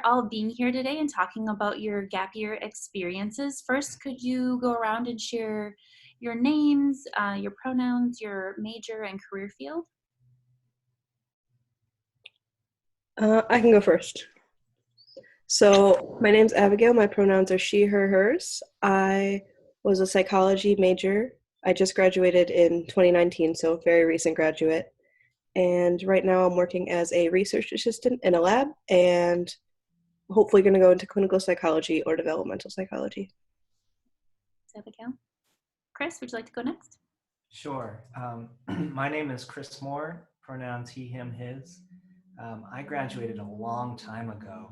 all being here today and talking about your gap year experiences. First, could you go around and share your names, your pronouns, your major, and career field? I can go first. So my name's Abigail. My pronouns are she, her, hers. I was a psychology major. I just graduated in 2019, so very recent graduate. And right now I'm working as a research assistant in a lab and hopefully going to go into clinical psychology or developmental psychology. Abigail. Chris, would you like to go next? Sure. My name is Chris Moore, pronouns he, him, his. I graduated a long time ago.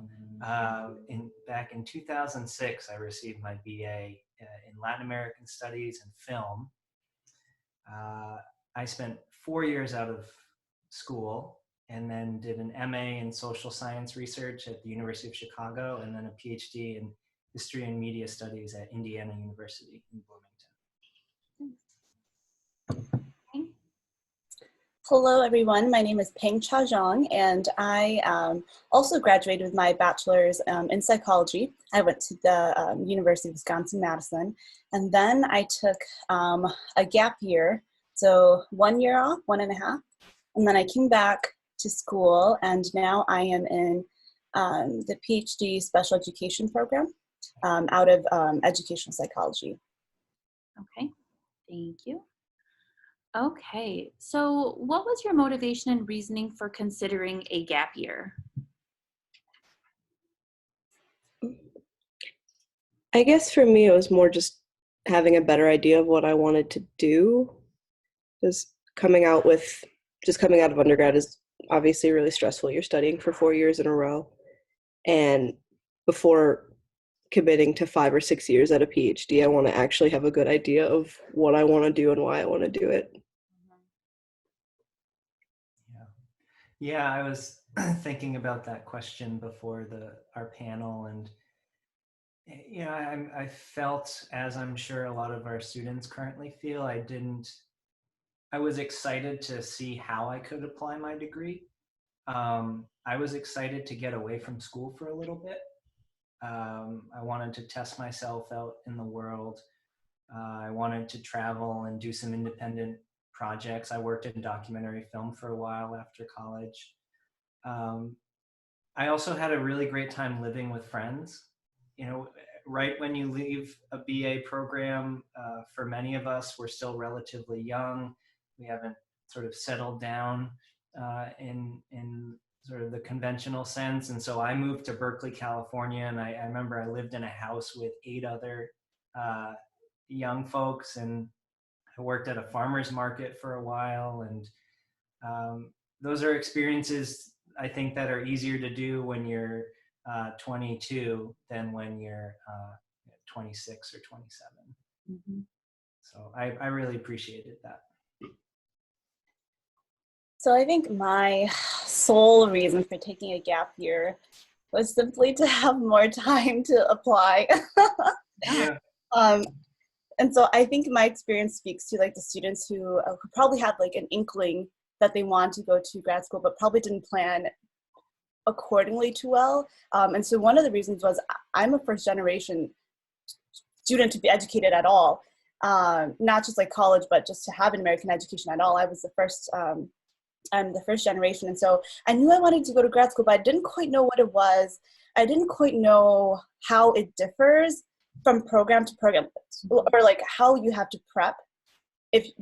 Back in 2006, I received my BA in Latin American Studies and Film. I spent 4 years out of school and then did an MA in Social Science Research at the University of Chicago and then a Ph.D. in History and Media Studies at Indiana University in Bloomington. Hello, everyone. My name is Peng Cha Zhang, and I also graduated with my bachelor's in psychology. I went to the University of Wisconsin-Madison, and then I took a gap year, so 1 year off, 1.5, and then I came back to school, and now I am in the Ph.D. special education program out of educational psychology. Okay, thank you. Okay, so what was your motivation and reasoning for considering a gap year? I guess for me, it was more just having a better idea of what I wanted to do. Because coming out of undergrad is obviously really stressful. You're studying for 4 years in a row. And before committing to 5 or 6 years at a PhD, I want to actually have a good idea of what I want to do and why I want to do it. Yeah, I was thinking about that question before our panel, and I felt, as I'm sure a lot of our students currently feel, I was excited to see how I could apply my degree. I was excited to get away from school for a little bit. I wanted to test myself out in the world. I wanted to travel and do some independent projects. I worked in documentary film for a while after college. I also had a really great time living with friends. Right when you leave a BA program, for many of us, we're still relatively young. We haven't sort of settled down in sort of the conventional sense. And so I moved to Berkeley, California, and I remember I lived in a house with 8 other young folks, and I worked at a farmer's market for a while. And those are experiences, I think, that are easier to do when you're 22 than when you're 26 or 27. Mm-hmm. So I really appreciated that. So I think my sole reason for taking a gap year was simply to have more time to apply. Yeah. And so I think my experience speaks to like the students who probably had like an inkling that they want to go to grad school, but probably didn't plan accordingly too well. And so one of the reasons was I'm a first generation student to be educated at all, not just like college, but just to have an American education at all. I was I'm the first generation. And so I knew I wanted to go to grad school, but I didn't quite know what it was. I didn't quite know how it differs from program to program, or like how you have to prep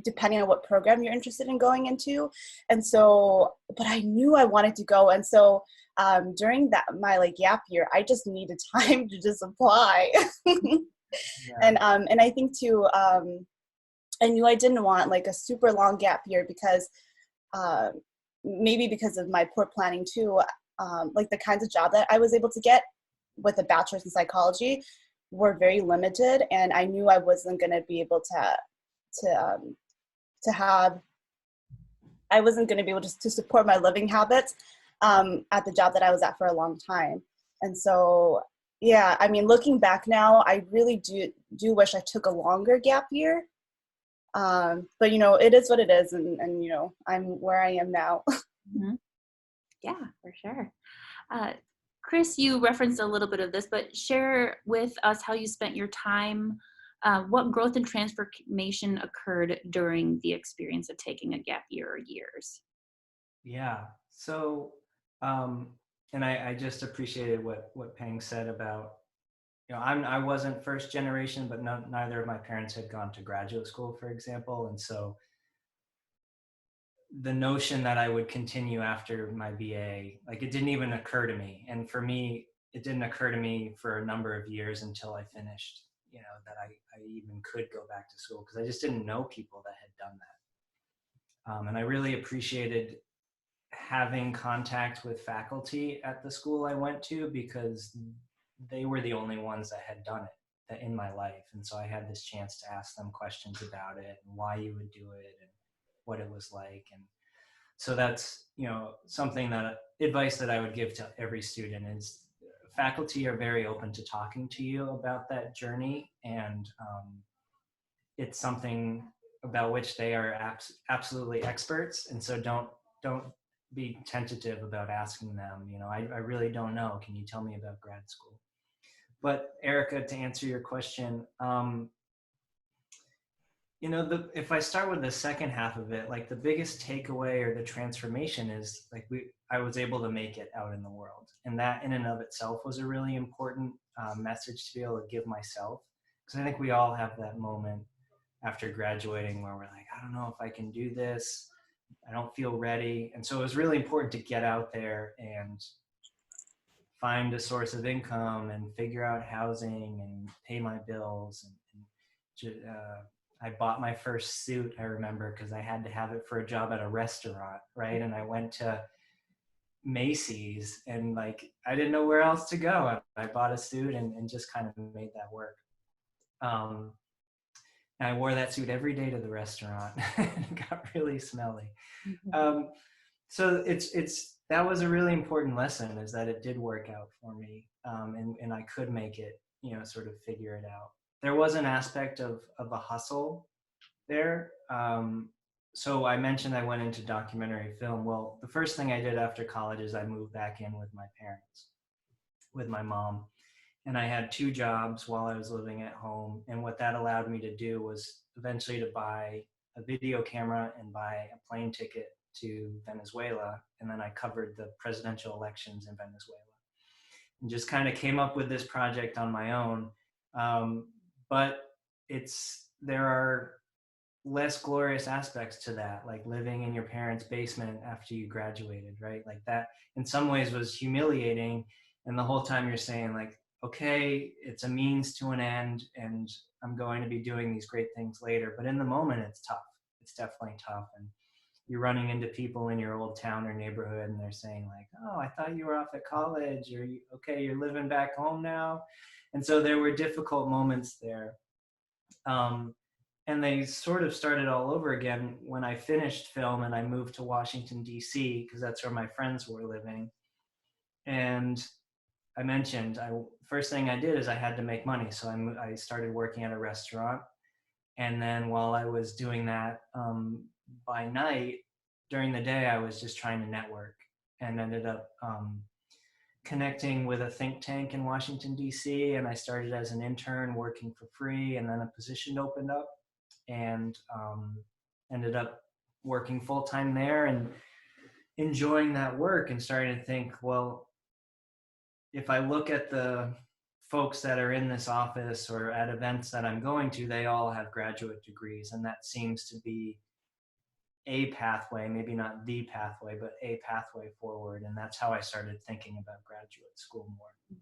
depending on what program you're interested in going into. And so, but I knew I wanted to go. And so during my like gap year, I just needed time to just apply. Yeah. And I think too, I knew I didn't want like a super long gap year because maybe because of my poor planning too, like the kinds of job that I was able to get with a bachelor's in psychology were very limited, and I knew I wasn't going to be able I wasn't going to be able to support my living habits at the job that I was at for a long time. And so, yeah, I mean, looking back now, I really do wish I took a longer gap year. But, it is what it is. And I'm where I am now. Mm-hmm. Yeah, for sure. Chris, you referenced a little bit of this, but share with us how you spent your time, what growth and transformation occurred during the experience of taking a gap year or years. Yeah. So, and I just appreciated what Peng said about, I wasn't first generation, but neither of my parents had gone to graduate school, for example. And so the notion that I would continue after my BA, like it didn't even occur to me. And for me, it didn't occur to me for a number of years until I finished, that I even could go back to school, because I just didn't know people that had done that. And I really appreciated having contact with faculty at the school I went to, because they were the only ones that had done it in my life. And so I had this chance to ask them questions about it and why you would do it and what it was like. And so that's, something advice that I would give to every student is faculty are very open to talking to you about that journey. And it's something about which they are absolutely experts. And so don't be tentative about asking them, I really don't know. Can you tell me about grad school? But Erica, to answer your question, if I start with the second half of it, like the biggest takeaway or the transformation is like I was able to make it out in the world. And that in and of itself was a really important message to be able to give myself. Because I think we all have that moment after graduating where we're like, I don't know if I can do this. I don't feel ready. And so it was really important to get out there and find a source of income and figure out housing and pay my bills. And I bought my first suit, I remember, because I had to have it for a job at a restaurant, right? And I went to Macy's and like, I didn't know where else to go. I bought a suit and just kind of made that work. And I wore that suit every day to the restaurant. It got really smelly. So that was a really important lesson, is that it did work out for me. And I could make it, sort of figure it out. There was an aspect of a hustle there. So I mentioned I went into documentary film. Well, the first thing I did after college is I moved back in with my parents, with my mom. And I had 2 jobs while I was living at home. And what that allowed me to do was eventually to buy a video camera and buy a plane ticket to Venezuela. And then I covered the presidential elections in Venezuela and just kind of came up with this project on my own. But there are less glorious aspects to that, like living in your parents' basement after you graduated, right? Like that in some ways was humiliating. And the whole time you're saying like, okay, it's a means to an end and I'm going to be doing these great things later. But in the moment, it's tough. It's definitely tough. And you're running into people in your old town or neighborhood and they're saying like, oh, I thought you were off at college, or okay, you're living back home now. And so there were difficult moments there. And they sort of started all over again when I finished film and I moved to Washington, D.C., because that's where my friends were living. And I mentioned, first thing I did is I had to make money. So I started working at a restaurant. And then while I was doing that, by night, during the day, I was just trying to network and ended up connecting with a think tank in Washington, D.C. And I started as an intern working for free. And then a position opened up and ended up working full-time there and enjoying that work, and starting to think, well, if I look at the folks that are in this office or at events that I'm going to, they all have graduate degrees. And that seems to be a pathway, maybe not the pathway, but a pathway forward. And that's how I started thinking about graduate school more.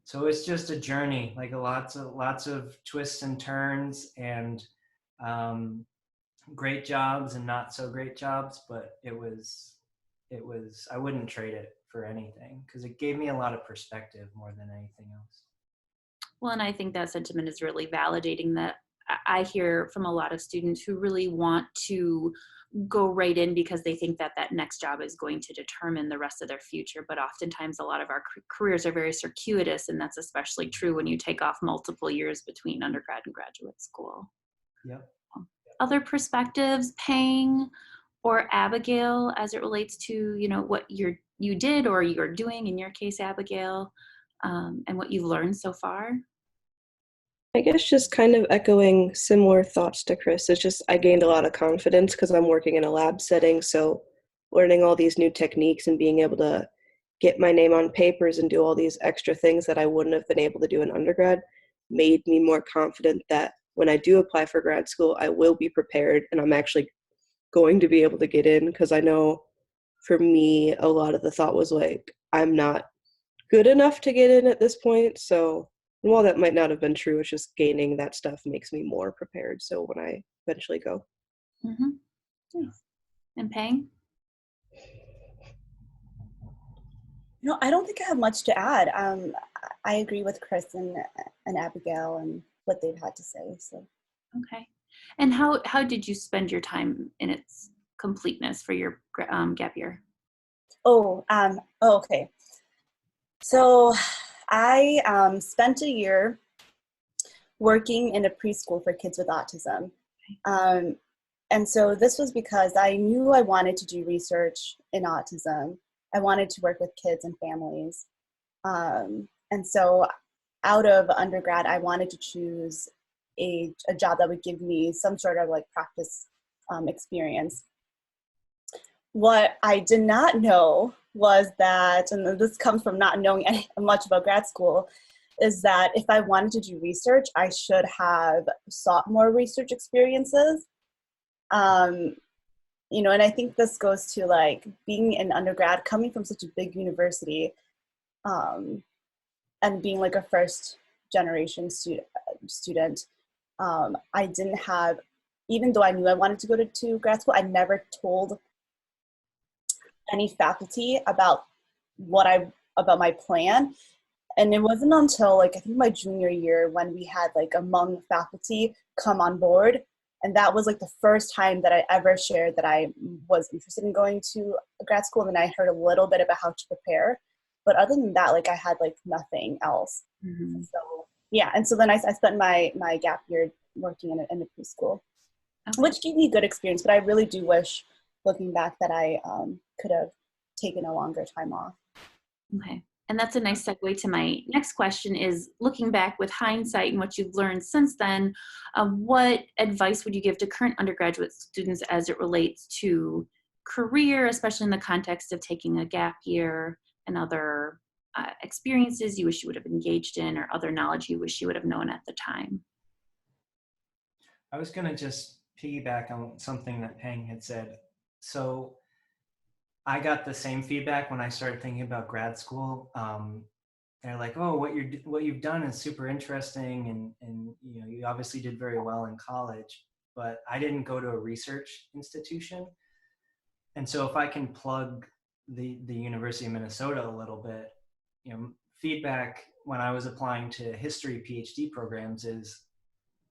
So it's just a journey, like lots of twists and turns, and great jobs and not so great jobs, but it was, I wouldn't trade it for anything, because it gave me a lot of perspective more than anything else. Well, and I think that sentiment is really validating. That I hear from a lot of students who really want to go right in because they think that that next job is going to determine the rest of their future. But oftentimes a lot of our careers are very circuitous, and that's especially true when you take off multiple years between undergrad and graduate school. Yep. Other perspectives, Peng, or Abigail, as it relates to, you know, what you did or you're doing, in your case, Abigail, and what you've learned so far? I guess just kind of echoing similar thoughts to Chris. It's just I gained a lot of confidence because I'm working in a lab setting. So learning all these new techniques and being able to get my name on papers and do all these extra things that I wouldn't have been able to do in undergrad made me more confident that when I do apply for grad school, I will be prepared and I'm actually going to be able to get in. Because I know for me, a lot of the thought was like, I'm not good enough to get in at this point. So while that might not have been true, it's just gaining that stuff makes me more prepared. So when I eventually go. Mm-hmm. Nice. And Pang? You know, I don't think I have much to add. I agree with Chris and Abigail and what they've had to say. So, Okay. And how did you spend your time in its completeness for your gap year? okay. So, I spent a year working in a preschool for kids with autism. Um, and so this was because I knew I wanted to do research in autism. I wanted to work with kids and families. And so out of undergrad, I wanted to choose a job that would give me some sort of like practice experience. What I did not know was that, and this comes from not knowing much about grad school, is that if I wanted to do research, I should have sought more research experiences. Um, you know, and I think this goes to like being an undergrad, coming from such a big university, um, and being like a first generation student. I didn't have, even though I knew I wanted to go to grad school, I never told any faculty about about my plan. And it wasn't until like I think my junior year when we had like a Hmong faculty come on board, and that was like the first time that I ever shared that I was interested in going to a grad school. And then I heard a little bit about how to prepare, but other than that, like I had like nothing else. Mm-hmm. So yeah, and so then I spent my gap year working in a preschool, Okay. which gave me a good experience. But I really do wish, looking back, that I could have taken a longer time off. Okay. And that's a nice segue to my next question is, looking back with hindsight and what you've learned since then, what advice would you give to current undergraduate students as it relates to career, especially in the context of taking a gap year and other experiences you wish you would have engaged in or other knowledge you wish you would have known at the time? I was going to just piggyback on something that Peng had said. So I got the same feedback when I started thinking about grad school. They're like, "Oh, what you've done is super interesting, and you know, you obviously did very well in college." But I didn't go to a research institution, and so if I can plug the University of Minnesota a little bit, you know, feedback when I was applying to history PhD programs is,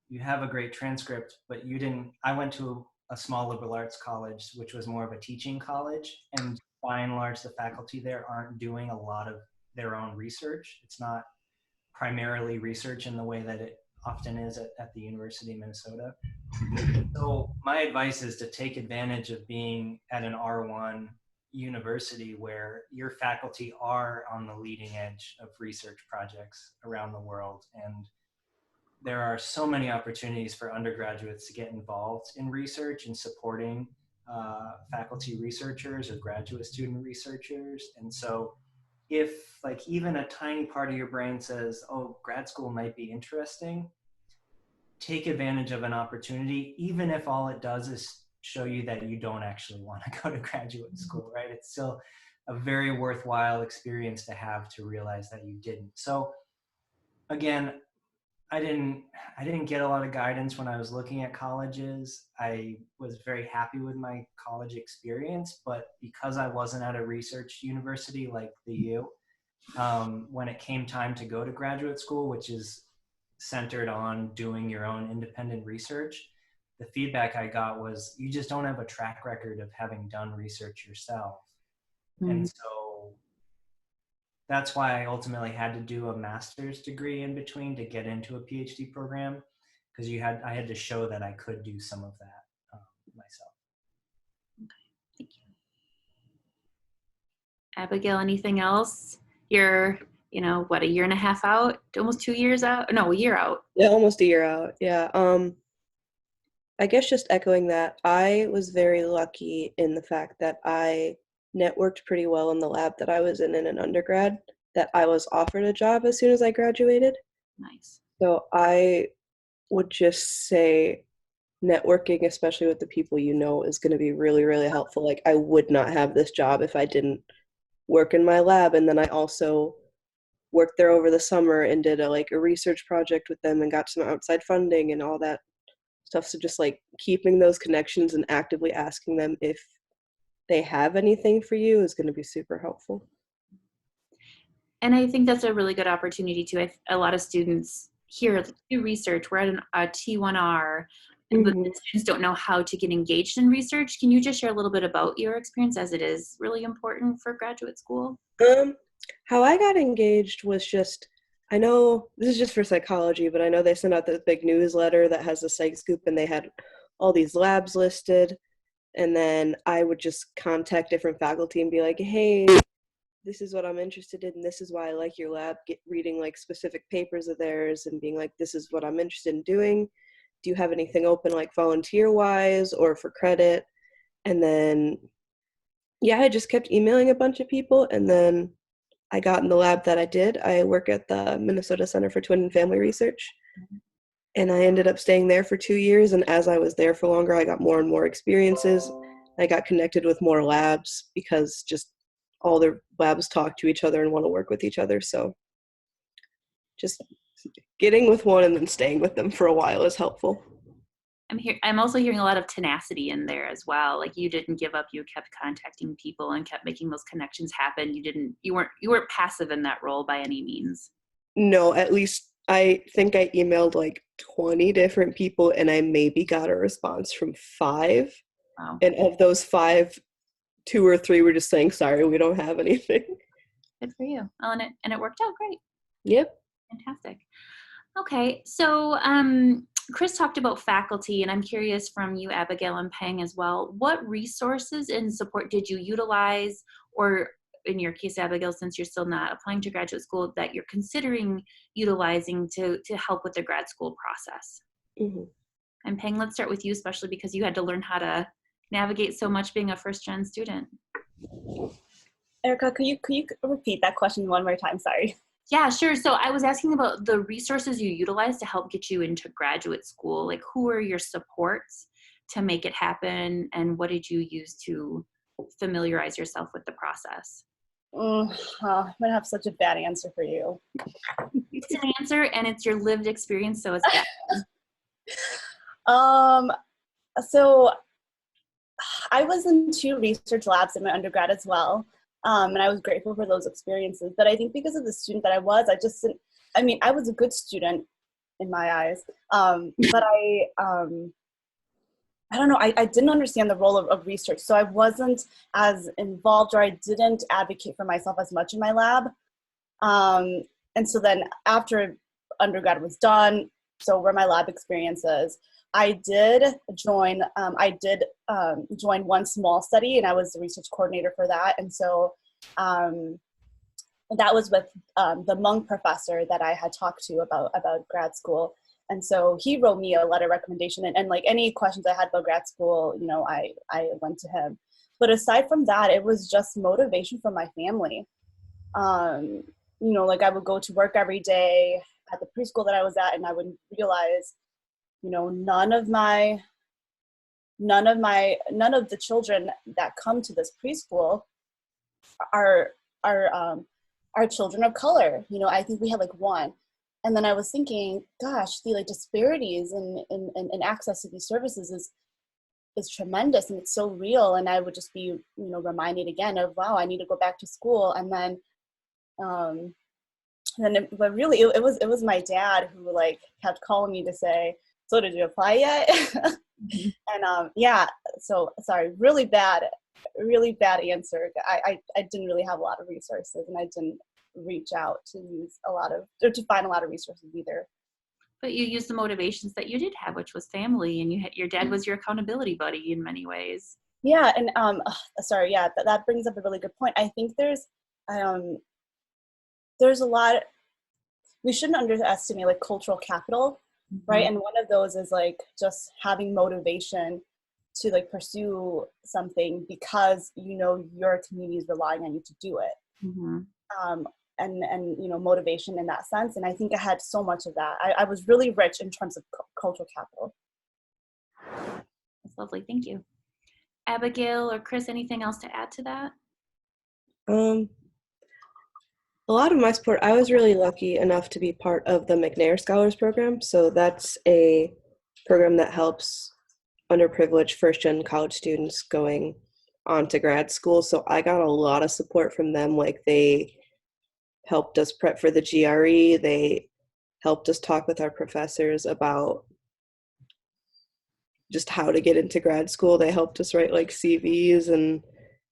you have a great transcript, but you didn't. I went to a small liberal arts college, which was more of a teaching college, and by and large, the faculty there aren't doing a lot of their own research. It's not primarily research in the way that it often is at the University of Minnesota. So my advice is to take advantage of being at an R1 university where your faculty are on the leading edge of research projects around the world. And there are so many opportunities for undergraduates to get involved in research and supporting faculty researchers or graduate student researchers. And so if like even a tiny part of your brain says, oh, grad school might be interesting, take advantage of an opportunity, even if all it does is show you that you don't actually want to go to graduate school, right? It's still a very worthwhile experience to have to realize that you didn't. So again, I didn't get a lot of guidance when I was looking at colleges. I was very happy with my college experience, but because I wasn't at a research university like the U, when it came time to go to graduate school, which is centered on doing your own independent research, the feedback I got was, you just don't have a track record of having done research yourself. And so that's why I ultimately had to do a master's degree in between to get into a PhD program, because I had to show that I could do some of that myself. Abigail, anything else? You're, what, a year and a half out? Almost 2 years out? No, a year out. Yeah, almost a year out. Yeah. I guess just echoing that, I was very lucky in the fact that I networked pretty well in the lab that I was in an undergrad, that I was offered a job as soon as I graduated. Nice. So I would just say networking, especially with the people you know, is going to be really, really helpful. Like, I would not have this job if I didn't work in my lab. And then I also worked there over the summer and did a research project with them and got some outside funding and all that stuff. So just like keeping those connections and actively asking them if they have anything for you is going to be super helpful. And I think that's a really good opportunity too. A lot of students here do research. We're at a T1R, but the students don't know how to get engaged in research. Can you just share a little bit about your experience, as it is really important for graduate school? How I got engaged was just, I know this is just for psychology, but I know they sent out this big newsletter that has the Psych Scoop, and they had all these labs listed. And then I would just contact different faculty and be like, hey, this is what I'm interested in. This is why I like your lab. Reading like specific papers of theirs and being like, this is what I'm interested in doing. Do you have anything open like volunteer wise or for credit? And then, yeah, I just kept emailing a bunch of people. And then I got in the lab that I did. I work at the Minnesota Center for Twin and Family Research. And I ended up staying there for 2 years. And as I was there for longer, I got more and more experiences. I got connected with more labs because just all the labs talk to each other and want to work with each other. So just getting with one and then staying with them for a while is helpful. I'm also hearing a lot of tenacity in there as well. Like, you didn't give up. You kept contacting people and kept making those connections happen. You weren't passive in that role by any means. No, at least I think I emailed like 20 different people and I maybe got a response from 5. Wow. And of those 5, 2 or 3 were just saying, sorry, we don't have anything. Good for you. Oh, and it worked out great. Yep. Fantastic. Okay, so Chris talked about faculty, and I'm curious from you, Abigail and Peng, as well. What resources and support did you utilize, or in your case, Abigail, since you're still not applying to graduate school, that you're considering utilizing to help with the grad school process? Mm-hmm. And Peng, let's start with you, especially because you had to learn how to navigate so much being a first-gen student. Erica, could you repeat that question one more time? Sorry. Yeah, sure. So I was asking about the resources you utilize to help get you into graduate school. Like, who are your supports to make it happen, and what did you use to familiarize yourself with the process? I'm going to have such a bad answer for you. It's an answer, and it's your lived experience, so it's bad. So I was in 2 research labs in my undergrad as well. And I was grateful for those experiences. But I think because of the student that I was, I was a good student in my eyes. But I don't know, I didn't understand the role of research. So I wasn't as involved, or I didn't advocate for myself as much in my lab. And so then after undergrad was done, so were my lab experiences, I did join one small study, and I was the research coordinator for that. And so that was with the Monk professor that I had talked to about grad school. And so he wrote me a letter of recommendation, and like any questions I had about grad school, I went to him. But aside from that, it was just motivation from my family. Like I would go to work every day at the preschool that I was at, and I would realize, none of the children that come to this preschool are children of color. I think we had like 1. And then I was thinking, gosh, the disparities in access to these services is tremendous, and it's so real. And I would just be, reminded again of, wow, I need to go back to school. And then, but really, it was my dad who kept calling me to say, so did you apply yet? And yeah, so sorry, really bad answer. I didn't really have a lot of resources, and I didn't reach out to find a lot of resources either. But you used the motivations that you did have, which was family, and your dad was your accountability buddy in many ways. Yeah, and sorry, yeah, that brings up a really good point. I think um, there's a lot. We shouldn't underestimate like cultural capital, right? Mhm. And one of those is like just having motivation to like pursue something because you know your community is relying on you to do it. Mhm. Um, and you know motivation in that sense. And I think I had so much of that. I was really rich in terms of cultural capital. That's lovely. Thank you. Abigail or Chris, anything else to add to that? Um, a lot of my support, I was really lucky enough to be part of the McNair Scholars Program. So that's a program that helps underprivileged first-gen college students going on to grad school. So I got a lot of support from them. Like they helped us prep for the GRE. They helped us talk with our professors about just how to get into grad school. They helped us write like CVs and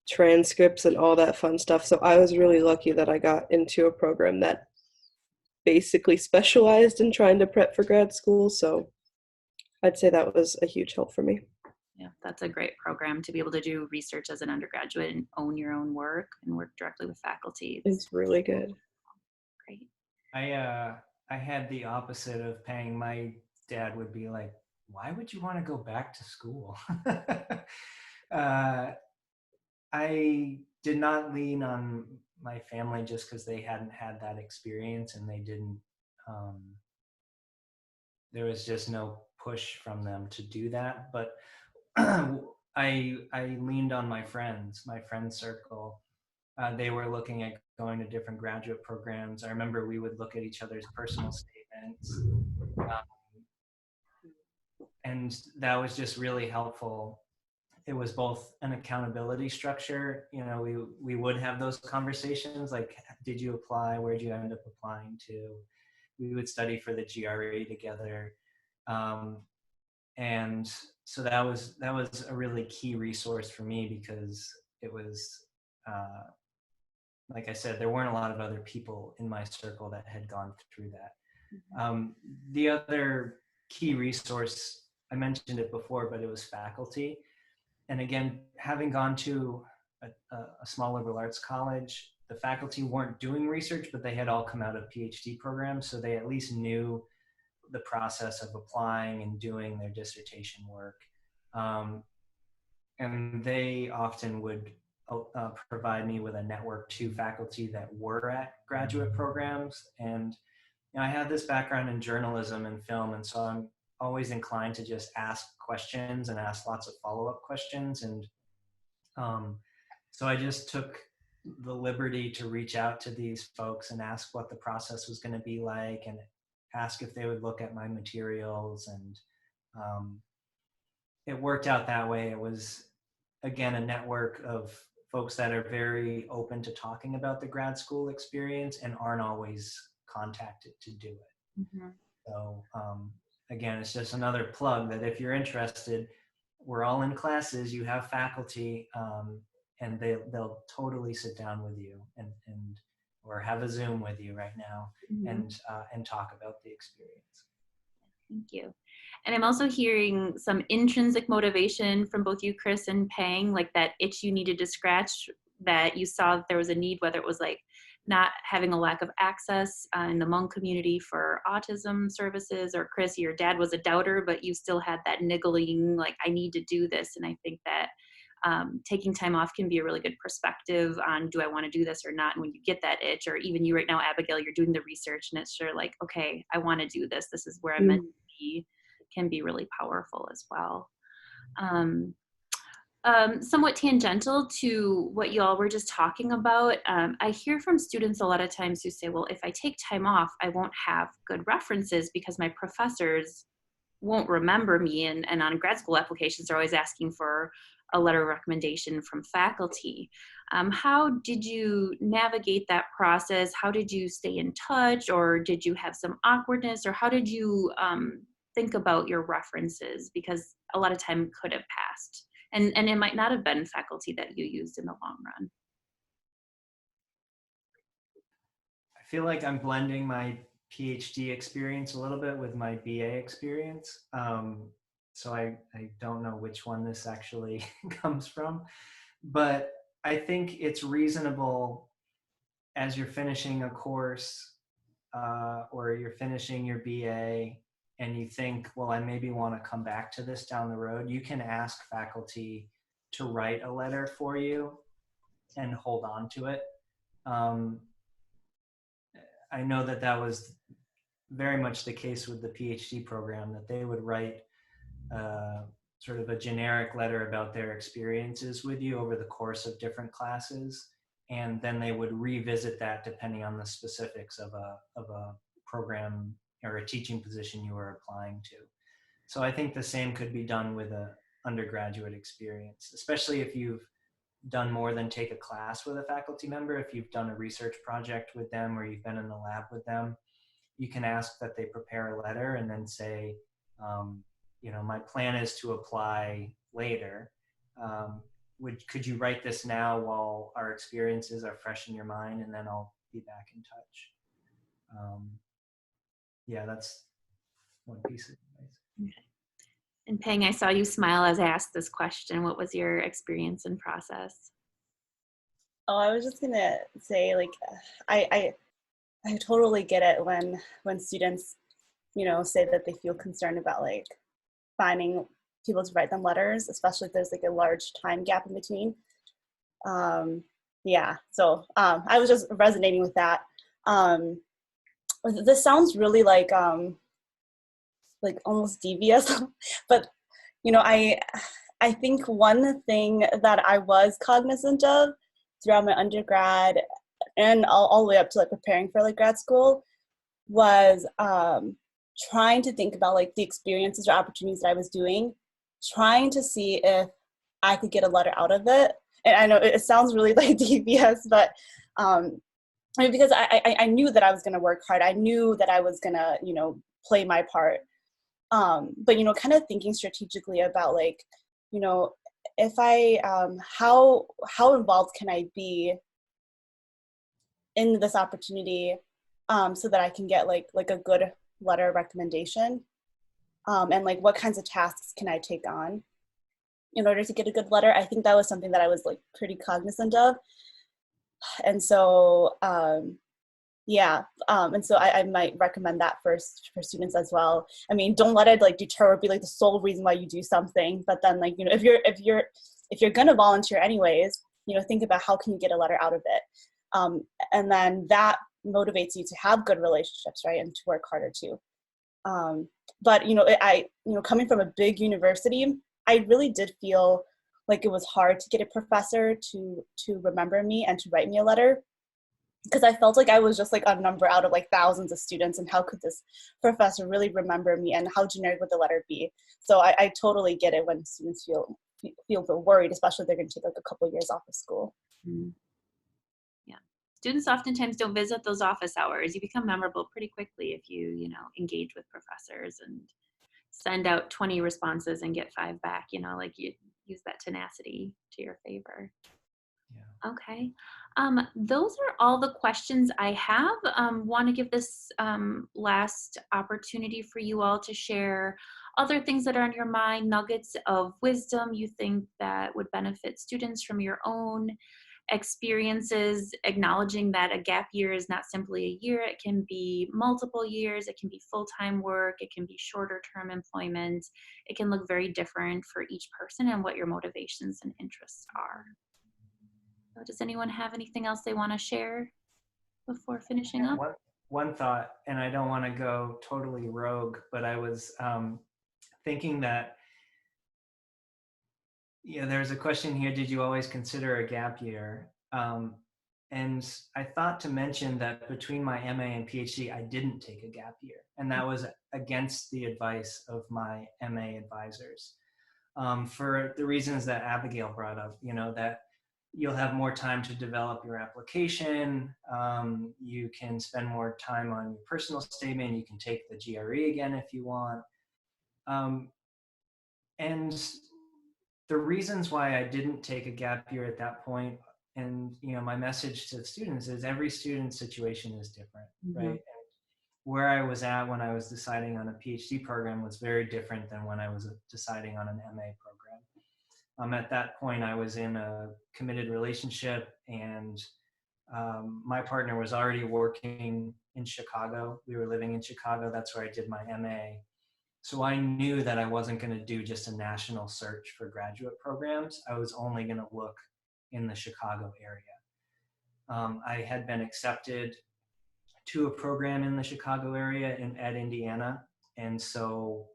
transcripts and all that fun stuff. So I was really lucky that I got into a program that basically specialized in trying to prep for grad school. So I'd say that was a huge help for me. Yeah, that's a great program to be able to do research as an undergraduate and own your own work and work directly with faculty. It's It's really good. great. I had the opposite of paying. My dad would be like, "Why would you want to go back to school?" uh, I did not lean on my family just because they hadn't had that experience and they didn't. Um, there was just no push from them to do that. But I leaned on my friends, my friend circle. They were looking at going to different graduate programs. I remember we would look at each other's personal statements, and that was just really helpful. It was both an accountability structure. You know, we would have those conversations like, did you apply? Where did you end up applying to? We would study for the GRE together. Um, and so that was a really key resource for me because it was uh, like I said, there weren't a lot of other people in my circle that had gone through that. The other key resource, I mentioned it before, but it was faculty. And again, having gone to a small liberal arts college, the faculty weren't doing research, but they had all come out of PhD programs, so they at least knew the process of applying and doing their dissertation work. Um, and they often would provide me with a network to faculty that were at graduate programs. And you know, I had this background in journalism and film, and so I'm always inclined to just ask questions and ask lots of follow-up questions. And um, so I just took the liberty to reach out to these folks and ask what the process was going to be like, and ask if they would look at my materials. And um, it worked out that way. It was, again, a network of folks that are very open to talking about the grad school experience and aren't always contacted to do it. Mhm. So again, it's just another plug that if you're interested, we're all in classes, you have faculty, and they'll totally sit down with you and or have a Zoom with you right now Mhm. and talk about the experience. Thank you. And I'm also hearing some intrinsic motivation from both you, Chris, and Pang, like that itch you needed to scratch, that you saw that there was a need, whether it was like not having a lack of access in the Hmong community for autism services, or Chris, your dad was a doubter, but you still had that niggling, like, I need to do this. And I think that taking time off can be a really good perspective on, do I want to do this or not? And when you get that itch, or even you right now, Abigail, you're doing the research and it's sure like, okay, I want to do this. This is where I'm meant to be, can be really powerful as well. Um, Somewhat tangential to what you all were just talking about, I hear from students a lot of times who say, well, if I take time off, I won't have good references because my professors won't remember me. And on grad school applications, they're always asking for a letter of recommendation from faculty. How did you navigate that process? How did you stay in touch, or did you have some awkwardness, or how did you think about your references? Because a lot of time could have passed, and it might not have been faculty that you used in the long run. I feel like I'm blending my PhD experience a little bit with my BA experience. so I don't know which one this actually comes from, but I think it's reasonable as you're finishing a course or you're finishing your BA and you think, well, I maybe want to come back to this down the road, you can ask faculty to write a letter for you and hold on to it. I know that that was very much the case with the PhD program, that they would write sort of a generic letter about their experiences with you over the course of different classes. And then they would revisit that depending on the specifics of a program or a teaching position you were applying to. So I think the same could be done with an undergraduate experience, especially if you've done more than take a class with a faculty member. If you've done a research project with them or you've been in the lab with them, you can ask that they prepare a letter and then say, you know, my plan is to apply later. Could you write this now while our experiences are fresh in your mind, and then I'll be back in touch. Yeah, that's one piece of advice. And Peng, I saw you smile as I asked this question. What was your experience and process? Oh, I was just gonna say, like, I totally get it when students, you know, say that they feel concerned about like finding people to write them letters, especially if there's like a large time gap in between. Yeah, so I was just resonating with that. This sounds really like almost devious, but you know, I think one thing that I was cognizant of throughout my undergrad and all the way up to like preparing for like grad school was trying to think about like the experiences or opportunities that I was doing, trying to see if I could get a letter out of it. And I know it sounds really like devious, but I mean, because I knew that I was going to work hard. I knew that I was going to, you know, play my part. But, you know, kind of thinking strategically about like, you know, if I, how involved can I be in this opportunity so that I can get like a good letter of recommendation, and like what kinds of tasks can I take on in order to get a good letter. I think that was something that I was like pretty cognizant of. And so yeah, and so I might recommend that first for students as well. I mean, don't let it like deter or be like the sole reason why you do something, but then like, you know, if you're gonna volunteer anyways, you know, think about how can you get a letter out of it, and then that motivates you to have good relationships, right, and to work harder too. But you know, coming from a big university, I really did feel like it was hard to get a professor to remember me and to write me a letter, because I felt like I was just like a number out of like thousands of students, and how could this professor really remember me, and how generic would the letter be? So I totally get it when students feel worried, especially if they're going to take like a couple years off of school. Mm. Yeah, students oftentimes don't visit those office hours. You become memorable pretty quickly if you know, engage with professors and send out 20 responses and get 5 back, you know, like you use that tenacity to your favor. Yeah. Okay. Those are all the questions I have. Want to give this last opportunity for you all to share other things that are on your mind, nuggets of wisdom you think that would benefit students from your own experiences, acknowledging that a gap year is not simply a year. It can be multiple years. It can be full-time work. It can be shorter term employment. It can look very different for each person and what your motivations and interests are. So does anyone have anything else they want to share before finishing up? One thought, and I don't want to go totally rogue, but I was thinking that, yeah, there's a question here, did you always consider a gap year? And I thought to mention that between my MA and PhD, I didn't take a gap year. And that was against the advice of my MA advisors, for the reasons that Abigail brought up, you know, that you'll have more time to develop your application. You can spend more time on your personal statement. You can take the GRE again if you want. And the reasons why I didn't take a gap year at that point, and you know, my message to students is every student's situation is different, right? where I was at when I was deciding on a PhD program was very different than when I was deciding on an MA program. At that point, I was in a committed relationship, and my partner was already working in Chicago. We were living in Chicago. That's where I did my MA. So I knew that I wasn't going to do just a national search for graduate programs. I was only going to look in the Chicago area. I had been accepted to a program in the Chicago area at Indiana. And so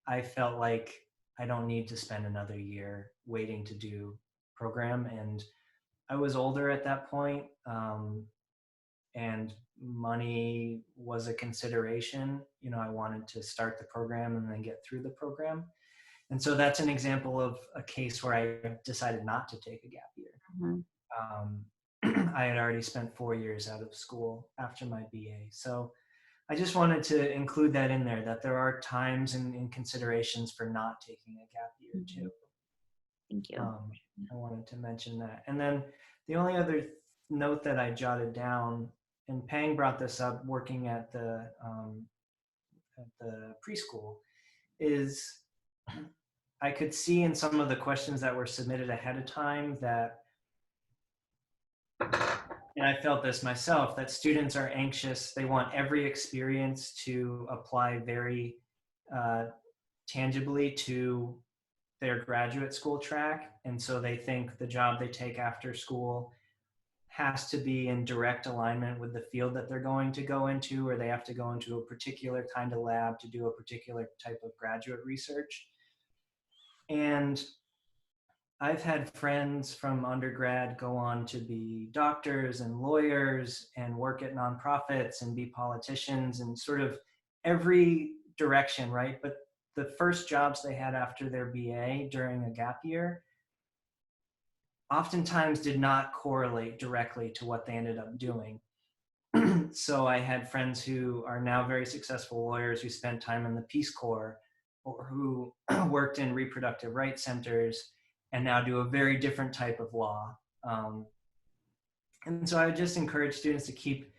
I felt like I don't need to spend another year waiting to do program. And I was older at that point, and money was a consideration. You know, I wanted to start the program and then get through the program. And so that's an example of a case where I decided not to take a gap year. I had already spent 4 years out of school after my BA. So I just wanted to include that in there, that there are times and considerations for not taking a gap year too. Thank you. I wanted to mention that. And then the only other note that I jotted down, and Pang brought this up working at the preschool, is I could see in some of the questions that were submitted ahead of time that, and I felt this myself, that students are anxious. They want every experience to apply very tangibly to their graduate school track. And so they think the job they take after school has to be in direct alignment with the field that they're going to go into, or they have to go into a particular kind of lab to do a particular type of graduate research. And I've had friends from undergrad go on to be doctors and lawyers and work at nonprofits and be politicians and sort of every direction, right? But the first jobs they had after their BA during a gap year oftentimes did not correlate directly to what they ended up doing. So I had friends who are now very successful lawyers who spent time in the Peace Corps, or who worked in reproductive rights centers and now do a very different type of law. And so I would just encourage students to keep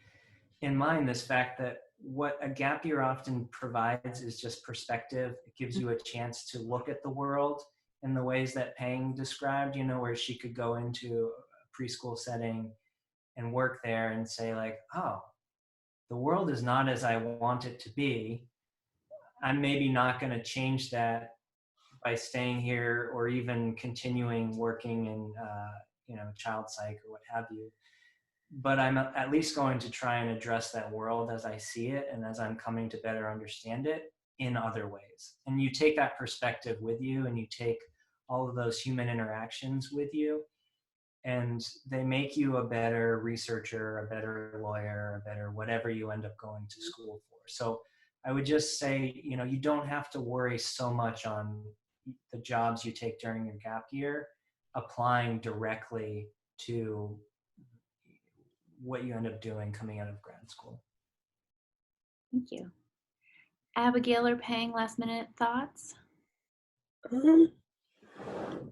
in mind this fact that what a gap year often provides is just perspective. It gives you a chance to look at the world in the ways that Pang described, you know, where she could go into a preschool setting and work there and say like, oh, the world is not as I want it to be. I'm maybe not going to change that by staying here or even continuing working in, you know, child psych or what have you. But I'm at least going to try and address that world as I see it and as I'm coming to better understand it in other ways. And you take that perspective with you, and you take all of those human interactions with you, and they make you a better researcher, a better lawyer, a better whatever you end up going to school for. So I would just say, you know, you don't have to worry so much on the jobs you take during your gap year applying directly to what you end up doing coming out of grad school. Thank you. Abigail or Pang, last minute thoughts?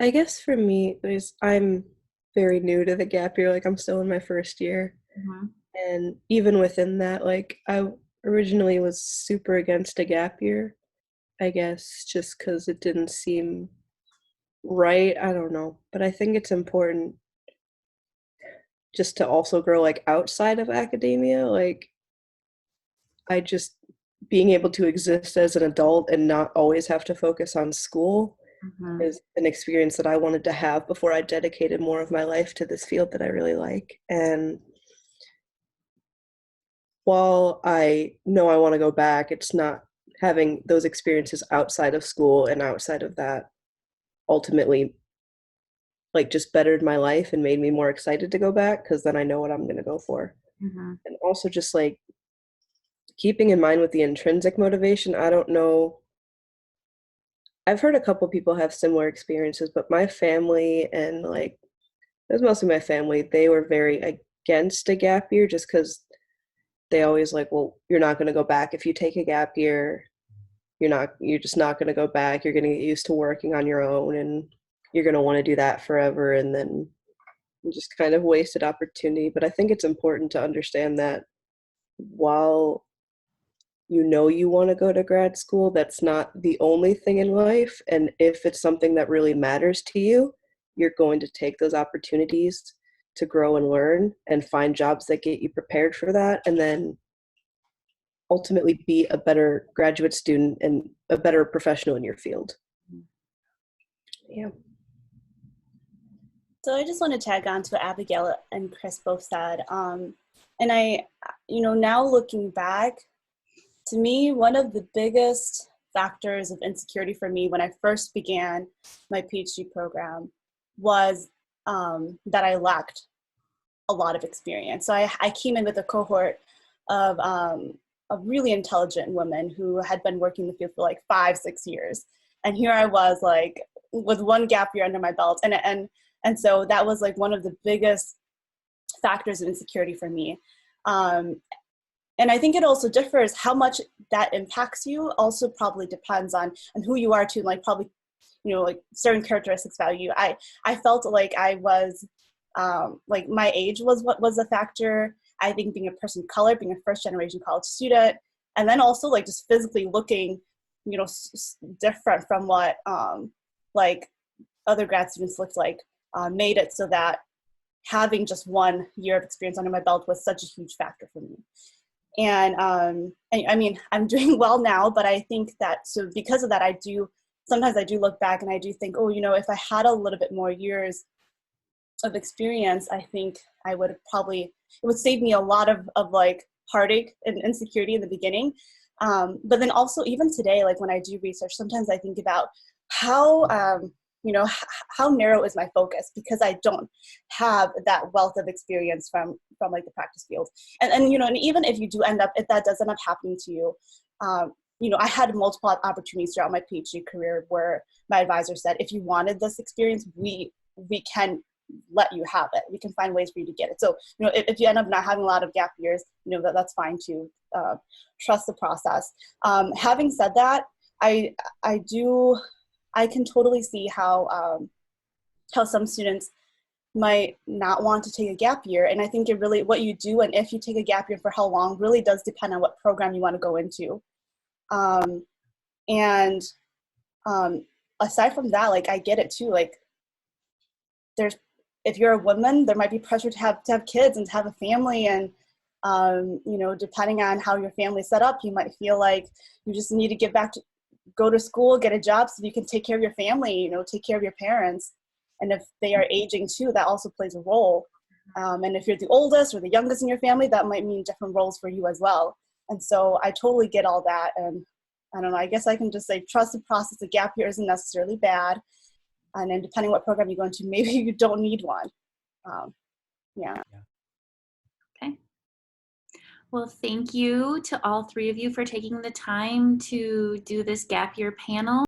I guess for me, I'm very new to the gap year. Like, I'm still in my first year. And even within that, like, I originally was super against a gap year, I guess, just because it didn't seem right. I don't know. But I think it's important just to also grow, like, outside of academia. Like, being able to exist as an adult and not always have to focus on school is an experience that I wanted to have before I dedicated more of my life to this field that I really like. And while I know I want to go back, it's not having those experiences outside of school and outside of that ultimately like just bettered my life and made me more excited to go back, because then I know what I'm going to go for. And also just like keeping in mind with the intrinsic motivation, I don't know. I've heard a couple people have similar experiences, but my family and like, it was mostly my family, they were very against a gap year just because they always like, well, you're not going to go back if you take a gap year. You're just not going to go back. You're going to get used to working on your own, and you're going to want to do that forever. And then you just kind of wasted opportunity. But I think it's important to understand that while you know you want to go to grad school, that's not the only thing in life. And if it's something that really matters to you, you're going to take those opportunities to grow and learn and find jobs that get you prepared for that, and then ultimately be a better graduate student and a better professional in your field. Yeah. So I just want to tag on to what Abigail and Chris both said. And I, now looking back, to me, one of the biggest factors of insecurity for me when I first began my PhD program was that I lacked a lot of experience. So I came in with a cohort of really intelligent women who had been working in the field for like 5-6 years. And here I was like with one gap year under my belt. And so that was like one of the biggest factors of insecurity for me. And I think it also differs how much that impacts you also probably depends on who you are too, like probably, like certain characteristics about you. I felt like I was, like my age was what was a factor. I think being a person of color, being a first generation college student, and then also like just physically looking, different from what like other grad students looked like, made it so that having just 1 year of experience under my belt was such a huge factor for me. And I mean, I'm doing well now, but I think that, so because of that, sometimes I do look back and I do think, if I had a little bit more years of experience, I think I would it would save me a lot of like heartache and insecurity in the beginning. But then also even today, like when I do research, sometimes I think about how, how narrow is my focus, because I don't have that wealth of experience from like the practice field. And and even if you do if that does end up happening to you, I had multiple opportunities throughout my PhD career where my advisor said, if you wanted this experience, we can let you have it. We can find ways for you to get it. So, if you end up not having a lot of gap years, that's fine too. Trust the process. Having said that, I can totally see how some students might not want to take a gap year. And I think it really, what you do and if you take a gap year for how long really does depend on what program you want to go into. And aside from that, like I get it too. Like if you're a woman, there might be pressure to have kids and to have a family. And, depending on how your family's set up, you might feel like you just need to go to school, get a job so you can take care of your family, take care of your parents. And if they are aging too, that also plays a role. And if you're the oldest or the youngest in your family, that might mean different roles for you as well. And so I totally get all that. And I don't know, I guess I can just say, trust the process. A gap year isn't necessarily bad. And then depending what program you go into, maybe you don't need one. Yeah. Okay. Well, thank you to all three of you for taking the time to do this gap year panel.